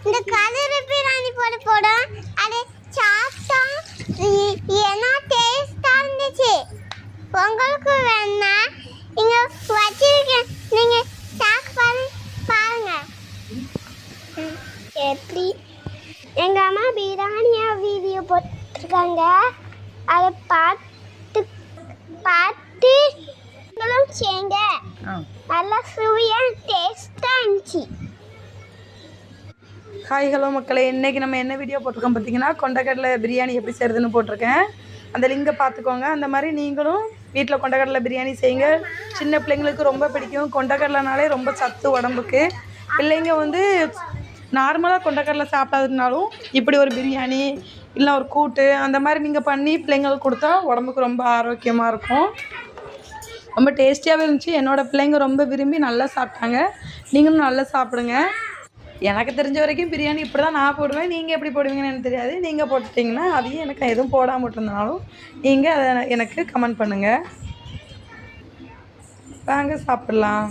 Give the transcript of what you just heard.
இந்த கலர் பிரியாணி போடும் அது சாப்பிட்டா ஏன்னா டேஸ்டா இருந்துச்சு. உங்களுக்கு வேணா இங்க வச்சிருக்கேன், நீங்க பாருங்க எப்படி எங்க அம்மா பிரியாணியா வீடியோ போட்டிருக்காங்க. அதை பார்த்து நீங்களும் செய்யுங்க. நல்லா சுவையாக டேஸ்டாக இருந்துச்சு. ஹாய் ஹலோ மக்களே, இன்றைக்கி நம்ம என்ன வீடியோ போட்டிருக்கோம் பார்த்தீங்கன்னா, கொண்டக்கடலை பிரியாணி எப்படி செய்கிறதுன்னு போட்டிருக்கேன். அந்த லிங்கை பார்த்துக்கோங்க. அந்த மாதிரி நீங்களும் வீட்டில் கொண்டக்கடலை பிரியாணி செய்யுங்க. சின்ன பிள்ளைங்களுக்கு ரொம்ப பிடிக்கும். கொண்டக்கடலைனாலே ரொம்ப சத்து உடம்புக்கு. பிள்ளைங்க வந்து நார்மலாக கொண்டக்கடலை சாப்பிடாதுனாலும் இப்படி ஒரு பிரியாணி இல்லை ஒரு கூட்டு அந்த மாதிரி நீங்கள் பண்ணி பிள்ளைங்களுக்கு கொடுத்தா உடம்புக்கு ரொம்ப ஆரோக்கியமாக இருக்கும். ரொம்ப டேஸ்டியாகவே இருந்துச்சு. என்னோடய பிள்ளைங்க ரொம்ப விரும்பி நல்லா சாப்பிட்டாங்க. நீங்களும் நல்லா சாப்பிடுங்க. எனக்கு தெரிஞ்ச வரைக்கும் பிரியாணி இப்படி தான் நான் போடுவேன். நீங்கள் எப்படி போடுவீங்கன்னு எனக்கு தெரியாது. நீங்கள் போட்டுட்டிங்கன்னா அதையும் எனக்கு எதுவும் போடாமல் விட்டுருந்தாலும் நீங்கள் அதை எனக்கு கமெண்ட் பண்ணுங்கள். வாங்க சாப்பிட்லாம்.